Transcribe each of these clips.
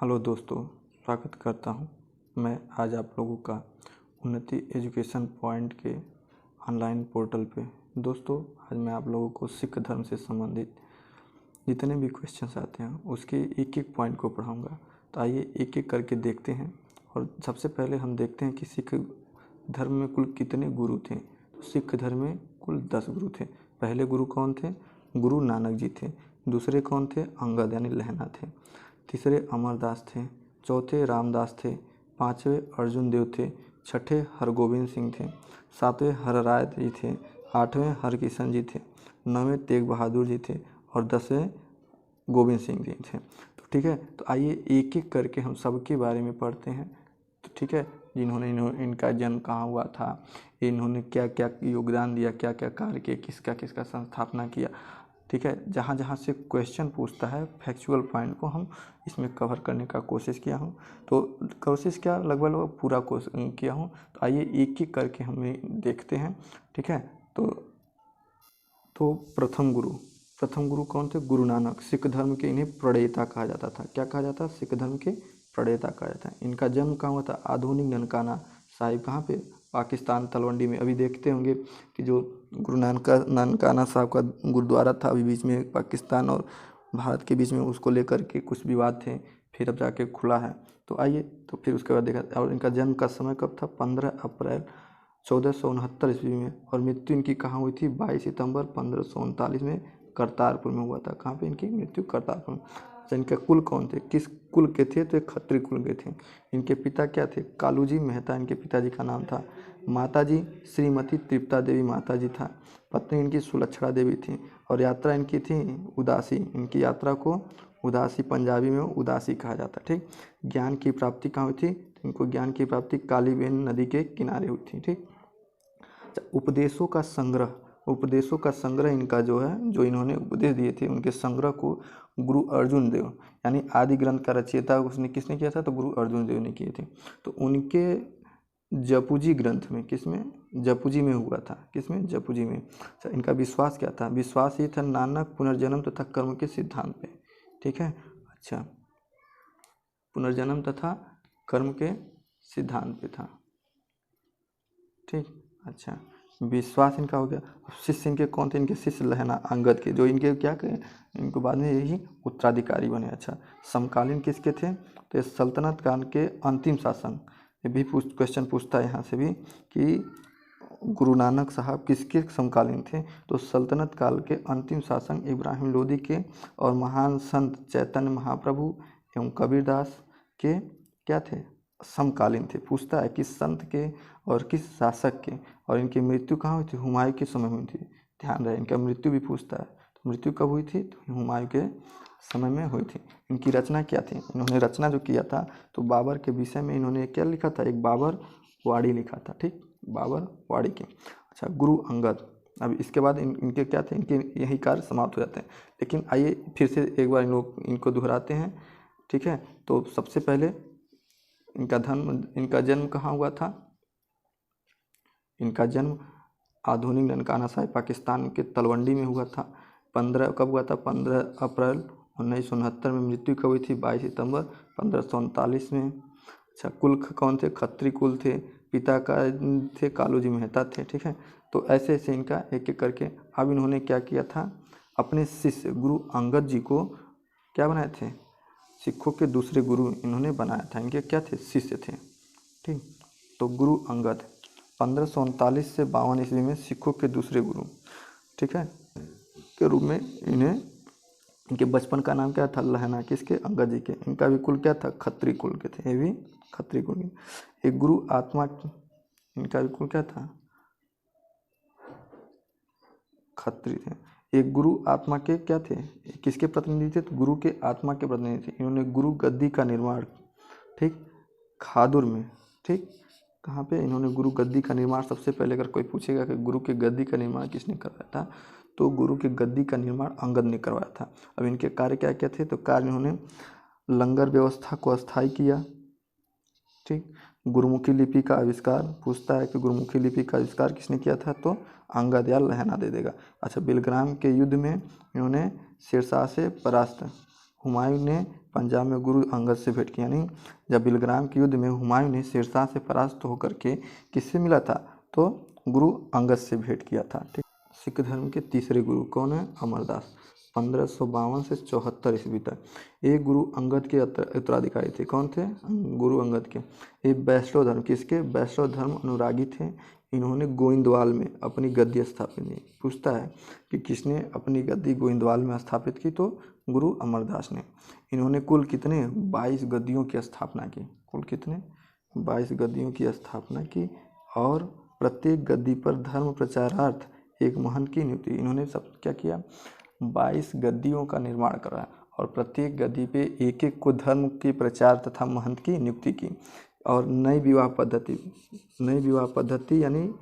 Hello दोस्तों, स्वागत करता हूं मैं आज आप लोगों का उन्नति एजुकेशन पॉइंट के ऑनलाइन पोर्टल पे। दोस्तों, आज मैं आप लोगों को सिख धर्म से संबंधित जितने भी क्वेश्चंस आते हैं उसके एक एक पॉइंट को पढ़ाऊंगा। तो आइए एक एक करके देखते हैं। और सबसे पहले हम देखते हैं कि सिख धर्म में कुल कितने गुरु थे। तो सिख धर्म में कुल 10 गुरु थे। पहले गुरु कौन थे? गुरु नानक जी थे। दूसरे कौन थे? अंगद यानी लहना थे। तीसरे अमरदास थे। चौथे रामदास थे। पांचवें अर्जुन देव थे। छठे हरगोविंद सिंह थे। सातवें हरराय जी थे। आठवें हरकिशन जी थे। नौवें तेग बहादुर जी थे। और 10वें गोविंद सिंह जी थे। तो ठीक है, तो आइए एक एक करके हम सबके बारे में पढ़ते हैं। तो ठीक है, इनका जन्म कहाँ हुआ था, इन्होंने क्या क्या योगदान दिया, क्या क्या कार्य किए, किसका किसका संस्थापना किया। ठीक है, जहाँ जहाँ से क्वेश्चन पूछता है फैक्चुअल पॉइंट को हम इसमें कवर करने का कोशिश किया हूँ। तो कोशिश क्या, लगभग पूरा कोशिश किया हूँ। तो आइए एक एक करके हम देखते हैं। ठीक है, तो प्रथम गुरु कौन थे? गुरु नानक। सिख धर्म के इन्हें प्रणेता कहा जाता था। क्या कहा जाता? सिख धर्म के प्रणेता कहा जाता है। इनका जन्म कहाँ हुआ था? आधुनिक ननकाना साहिब। कहाँ पे? पाकिस्तान, तलवंडी में। अभी देखते होंगे कि जो गुरु ननकाना साहब का गुरुद्वारा था, अभी बीच में पाकिस्तान और भारत के बीच में उसको लेकर के कुछ विवाद थे, फिर अब जाके खुला है। तो आइए, तो फिर उसके बाद देखा। और इनका जन्म का समय कब था? 15 अप्रैल 1469 ईस्वी में। और मृत्यु इनकी कहाँ हुई थी? 22 सितंबर 1539 में करतारपुर में हुआ था। कहाँ पे इनकी मृत्यु? करतारपुर में। अच्छा, इनके कुल कौन थे, किस कुल के थे? तो एक खत्री कुल के थे। इनके पिता क्या थे? कालूजी मेहता इनके पिताजी का नाम था। माताजी श्रीमती तृप्ता देवी माताजी था। पत्नी इनकी सुलक्षणा देवी थी। और यात्रा इनकी थी उदासी। इनकी यात्रा को उदासी, पंजाबी में उदासी कहा जाता। ठीक, ज्ञान की प्राप्ति कहाँ हुई थी? इनको ज्ञान की प्राप्ति कालीबेन नदी के किनारे हुई थी। ठीक, उपदेशों का संग्रह इनका जो है, जो इन्होंने उपदेश दिए थे उनके संग्रह को गुरु अर्जुन देव यानी आदि ग्रंथ का रचयिता उसने किसने किया था? तो गुरु अर्जुन देव ने किए थे। तो उनके जपुजी ग्रंथ में, किसमें? जपुजी में हुआ था। किसमें? जपुजी में। अच्छा, इनका विश्वास क्या था? विश्वास ये था नानक पुनर्जन्म तथा कर्म के सिद्धांत पे। ठीक है, अच्छा, पुनर्जन्म तथा कर्म के सिद्धांत पे था। ठीक, अच्छा, विश्वास इनका हो गया। शिष्य इनके कौन थे? इनके शिष्य लहना अंगद के, जो इनके क्या कहे, इनको बाद में यही उत्तराधिकारी बने। अच्छा, समकालीन किसके थे? तो ये सल्तनत काल के अंतिम शासन। ये भी क्वेश्चन पूछता है यहाँ से भी कि गुरु नानक साहब किसके समकालीन थे? तो सल्तनत काल के अंतिम शासक इब्राहिम लोदी के और महान संत चैतन्य महाप्रभु एवं कबीरदास के क्या थे? समकालीन थे। पूछता है किस संत के और किस शासक के। और इनकी मृत्यु कहाँ हुई थी? हुमायूं के समय हुई थी। ध्यान रहे, इनका मृत्यु भी पूछता है। तो मृत्यु कब हुई थी? तो हुमायूं के समय में हुई थी। इनकी रचना क्या थी? इन्होंने रचना जो किया था, तो बाबर के विषय में इन्होंने क्या लिखा था? एक बाबर वाड़ी लिखा था। ठीक, बाबर वाड़ी की। अच्छा, गुरु अंगद। अब इसके बाद इनके क्या थे? इनके यही कार्य समाप्त हो जाते हैं। लेकिन आइए फिर से एक बार इनको दोहराते हैं। ठीक है, तो सबसे पहले इनका जन्म कहाँ हुआ था? इनका जन्म आधुनिक ननकाना साहिब पाकिस्तान के तलवंडी में हुआ था। 15 कब हुआ था? 15 अप्रैल 1969 में। मृत्यु कब हुई थी? 22 सितंबर 1539 में। अच्छा, कुल कौन थे? खत्री कुल थे। पिता का थे कालूजी मेहता थे। ठीक है, तो ऐसे ऐसे इनका एक एक करके। अब इन्होंने क्या किया था? अपने शिष्य गुरु अंगद जी को क्या बनाए थे? सिखों के दूसरे गुरु इन्होंने बनाया था। इनके क्या थे? शिष्य थे। ठीक, तो गुरु अंगद 1539 से 52 ईस्वी में सिखों के दूसरे गुरु, ठीक है, के रूप में इन्हें। इनके बचपन का नाम क्या था? लहना। किसके? अंगद जी के। इनका भी कुल क्या था? खत्री कुल के थे। ये भी खत्री कुल के। एक गुरु आत्मा, इनका भी कुल क्या था? खत्री थे। एक गुरु आत्मा के क्या थे? किसके प्रतिनिधि थे? तो गुरु के आत्मा के प्रतिनिधि थे। इन्होंने गुरु गद्दी का निर्माण, ठीक, खादुर में। ठीक, कहाँ पे? इन्होंने गुरु गद्दी का निर्माण, सबसे पहले अगर कोई पूछेगा कि गुरु के गद्दी का निर्माण किसने करवाया था, तो गुरु के गद्दी का निर्माण अंगद ने करवाया था। अब इनके कार्य क्या क्या थे? तो कार्य, इन्होंने लंगर व्यवस्था को अस्थायी किया। ठीक, गुरुमुखी लिपि का आविष्कार। पूछता है कि गुरुमुखी लिपि का आविष्कार किसने किया था? तो अंगद या लहना दे देगा। अच्छा, बिलग्राम के युद्ध में इन्होंने शेरशाह से परास्त हुमायूं ने पंजाब में गुरु अंगद से भेंट की, यानी जब बिलग्राम के युद्ध में हुमायूं ने शेरशाह से परास्त होकर के किससे मिला था, तो गुरु अंगद से भेंट किया था। ठीक, सिख धर्म के तीसरे गुरु कौन है, अमरदास, 1552 से 74 ईस्वी तक। ये गुरु अंगद के उत्तराधिकारी थे। कौन थे, गुरु अंगद के। ये वैष्णव धर्म, किसके, वैष्णव धर्म अनुरागी थे। इन्होंने गोइंदवाल में अपनी गद्दी स्थापित की। पूछता है कि किसने अपनी गद्दी गोइंदवाल में स्थापित की, तो गुरु अमरदास ने। इन्होंने कुल कितने 22 गद्दियों की स्थापना की। कुल कितने 22 गद्दियों की स्थापना की और प्रत्येक गद्दी पर धर्म प्रचारार्थ एक महंत की नियुक्ति। इन्होंने सब क्या किया, 22 गद्दियों का निर्माण कराया और प्रत्येक गद्दी पे एक एक को धर्म के प्रचार तथा महंत की नियुक्ति की। और नई विवाह पद्धति यानी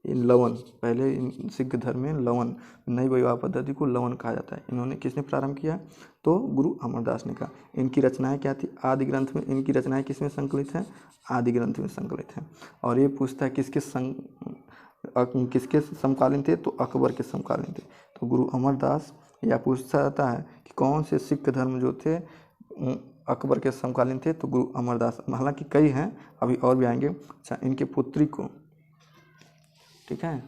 लवन, पहले सिख धर्म में लवन, नई विवाह पद्धति को लवन कहा जाता है। इन्होंने किसने प्रारंभ किया, तो गुरु अमरदास ने कहा। इनकी रचनाएं क्या थी, आदि ग्रंथ में। इनकी रचनाएं किसमें संकलित हैं, आदि ग्रंथ में संकलित हैं। और ये पूछता है किसके समकालीन थे, तो अकबर के समकालीन थे। तो गुरु अमरदास, या पूछता जाता है कि कौन से सिख धर्म जो थे अकबर के समकालीन थे, तो गुरु अमरदास। हालांकि कई हैं, अभी और भी आएंगे। अच्छा, इनके पुत्री को, ठीक है,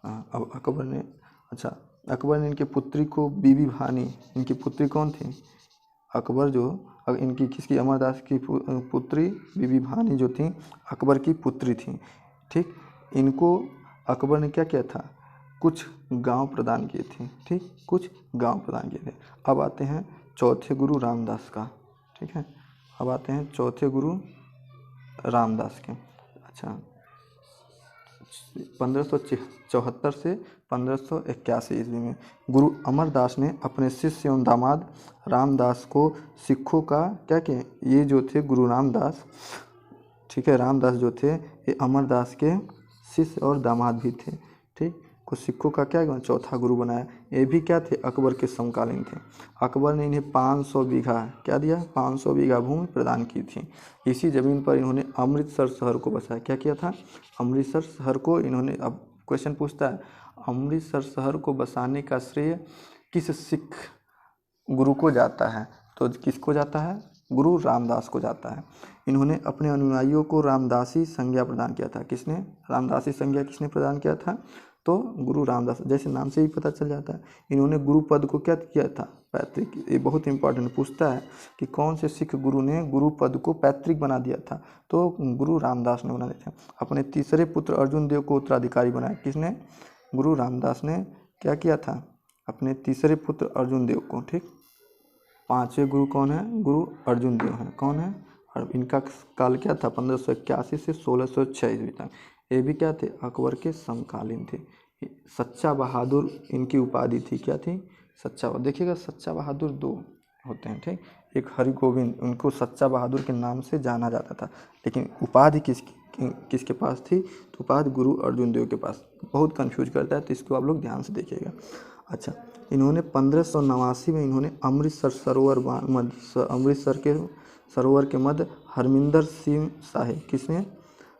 हाँ, अब अकबर ने इनके पुत्री को बीबी भानी, इनकी पुत्री कौन थी, अकबर जो, इनकी किसकी, अमरदास की पुत्री बीबी भानी जो थी अकबर की पुत्री थी। ठीक, इनको अकबर ने क्या किया था, कुछ गांव प्रदान किए थे। ठीक, कुछ गांव प्रदान किए थे। अब आते हैं चौथे गुरु रामदास का। ठीक है, अब आते हैं चौथे गुरु रामदास के। अच्छा, 1574 से 1581 ईस्वी में गुरु अमरदास ने अपने शिष्य एवं दामाद रामदास को सिखों का क्या किया, ये जो थे गुरु रामदास, ठीक है, रामदास जो थे ये अमरदास के शिष्य और दामाद भी थे। ठीक, को सिखों का क्या चौथा गुरु बनाया। ये भी क्या थे, अकबर के समकालीन थे। अकबर ने इन्हें 500 बीघा क्या दिया, 500 बीघा भूमि प्रदान की थी। इसी ज़मीन पर इन्होंने अमृतसर शहर को बसाया। क्या किया था, अमृतसर शहर को इन्होंने। अब क्वेश्चन पूछता है, अमृतसर शहर को बसाने का श्रेय किस सिख गुरु को जाता है, तो किसको जाता है, गुरु रामदास को जाता है। इन्होंने अपने अनुयायियों को रामदासी संज्ञा प्रदान किया था। किसने, रामदासी संज्ञा किसने प्रदान किया था, तो गुरु रामदास। जैसे नाम से ही पता चल जाता है। इन्होंने गुरु पद को क्या किया था, पैतृक। ये बहुत इंपॉर्टेंट पूछता है कि कौन से सिख गुरु ने गुरु पद को पैतृक बना दिया था, तो गुरु रामदास ने बना दिया था। अपने तीसरे पुत्र अर्जुन देव को उत्तराधिकारी बनाया। किसने, गुरु रामदास ने क्या किया था, अपने तीसरे पुत्र अर्जुन देव को। ठीक, पांचवें गुरु कौन है, गुरु अर्जुन देव है। कौन है, और इनका काल क्या था, 1581 से 1606 ईस्वी तक। ये भी क्या थे, अकबर के समकालीन थे। सच्चा बहादुर इनकी उपाधि थी। क्या थी, सच्चा। देखिएगा, सच्चा बहादुर दो होते हैं। ठीक, एक हरि गोविंद, उनको सच्चा बहादुर के नाम से जाना जाता था, लेकिन उपाधि किसके पास थी, तो उपाधि गुरु अर्जुन देव के पास। बहुत कंफ्यूज करता है, तो इसको आप लोग ध्यान से देखिएगा। अच्छा, इन्होंने 1589 में इन्होंने अमृतसर के सरोवर के मध्य हरमिंदर सिंह साहिब, किसने,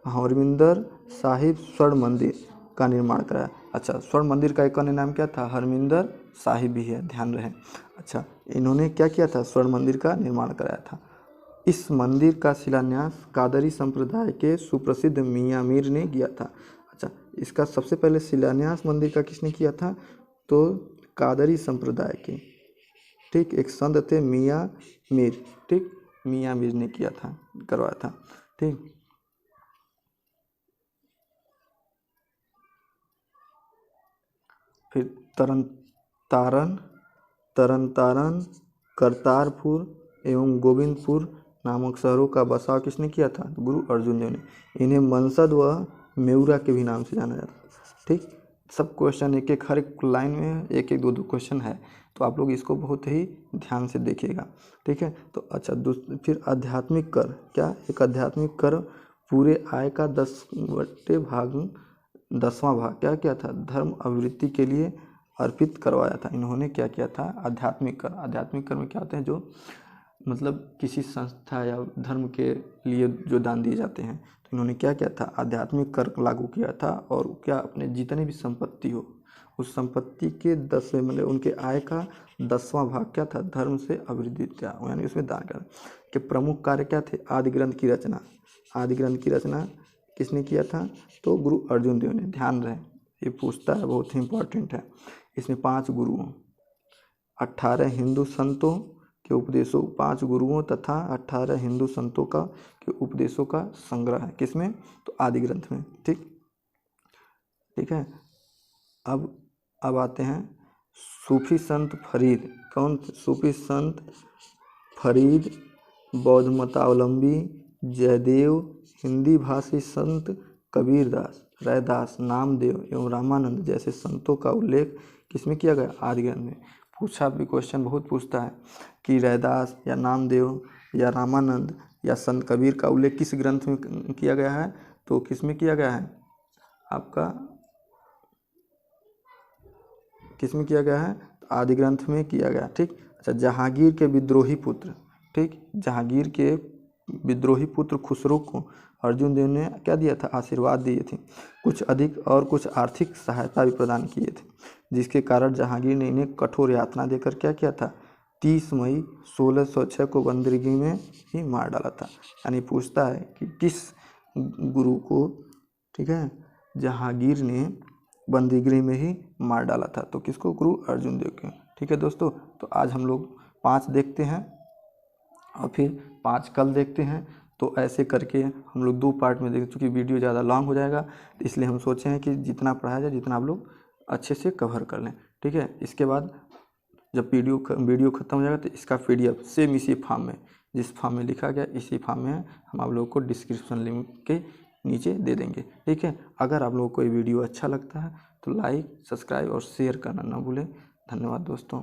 हरमिंदर साहिब स्वर्ण मंदिर का निर्माण कराया। अच्छा, स्वर्ण मंदिर का एक अन्य नाम क्या था, हरमिंदर साहिब भी है, ध्यान रहे। अच्छा, इन्होंने क्या किया था, स्वर्ण मंदिर का निर्माण कराया था। इस मंदिर का शिलान्यास कादरी संप्रदाय के सुप्रसिद्ध मियाँ मीर ने किया था। अच्छा, इसका सबसे पहले शिलान्यास मंदिर का किसने किया था, तो कादरी संप्रदाय के, ठीक, एक संत थे मियाँ मीर। ठीक, मियाँ मीर ने किया था, करवाया था। ठीक, फिर तरन तारन, करतारपुर एवं गोविंदपुर नामक शहरों का बसाव किसने किया था, गुरु अर्जुन देव ने। इन्हें मनसद व मेउरा के भी नाम से जाना जाता है। ठीक, सब क्वेश्चन एक एक, हर एक लाइन में एक एक दो दो क्वेश्चन है, तो आप लोग इसको बहुत ही ध्यान से देखिएगा। ठीक है, तो अच्छा, फिर आध्यात्मिक कर, क्या, एक आध्यात्मिक कर पूरे आय का 10वां भाग क्या था, धर्म अभिवृद्धि के लिए अर्पित करवाया था। इन्होंने क्या किया था, आध्यात्मिक कर। आध्यात्मिक कर में क्या होते हैं, जो मतलब किसी संस्था या धर्म के लिए जो दान दिए जाते हैं, तो इन्होंने क्या किया था, आध्यात्मिक कर लागू किया था। और क्या, अपने जितने भी संपत्ति हो उस संपत्ति के 10वें मतलब उनके आय का 10वां भाग क्या था, धर्म से अभिवृद्धि था, यानी उसमें दान कर के प्रमुख कार्य क्या थे, आदि ग्रंथ की रचना। आदि ग्रंथ की रचना किसने किया था, तो गुरु अर्जुन देव ने। ध्यान रहे, ये पूछता है, बहुत ही इंपॉर्टेंट है। इसमें 5 गुरुओं, 18 हिंदू संतों के उपदेशों, 5 गुरुओं तथा 18 हिंदू संतों का के उपदेशों का संग्रह है। किसमें, तो आदि ग्रंथ में। ठीक है। अब आते हैं सूफी संत फरीद। कौन, सूफी संत फरीद, बौद्ध मतावलंबी जयदेव, हिंदी भाषी संत कबीरदास, रैदास, नामदेव एवं रामानंद जैसे संतों का उल्लेख किसमें किया गया, आदि ग्रंथ में। पूछा भी, क्वेश्चन बहुत पूछता है कि रैदास या नामदेव या रामानंद या संत कबीर का उल्लेख किस ग्रंथ में किया गया है, तो किस में किया गया है, आपका किस में किया गया है, आदि ग्रंथ में किया गया। ठीक। अच्छा, जहांगीर के विद्रोही पुत्र, ठीक, जहांगीर के विद्रोही पुत्र खुसरो को अर्जुन देव ने क्या दिया था, आशीर्वाद दिए थे। कुछ अधिक और कुछ आर्थिक सहायता भी प्रदान किए थे, जिसके कारण जहांगीर ने इन्हें कठोर यातना देकर क्या किया था, 30 मई 1606 को बंदरगीह में ही मार डाला था। यानी पूछता है कि किस गुरु को, ठीक है, जहांगीर ने बंदरगीह में ही मार डाला था, तो किसको, गुरु अर्जुन देव के। ठीक है दोस्तों, तो आज हम लोग 5 देखते हैं और फिर 5 कल देखते हैं। तो ऐसे करके हम लोग 2 पार्ट में देख, चूँकि वीडियो ज़्यादा लॉन्ग हो जाएगा, इसलिए हम सोचे हैं कि जितना पढ़ाया जाए, जितना आप लोग अच्छे से कवर कर लें। ठीक है। इसके बाद जब वीडियो ख़त्म हो जाएगा तो इसका PDF सेम इसी फॉर्म में, जिस फॉर्म में लिखा गया इसी फॉर्म में हम आप लोगों को डिस्क्रिप्शन लिंक के नीचे दे देंगे। ठीक है। अगर आप लोगों को ये वीडियो अच्छा लगता है तो लाइक, सब्सक्राइब और शेयर करना ना भूलें। धन्यवाद दोस्तों।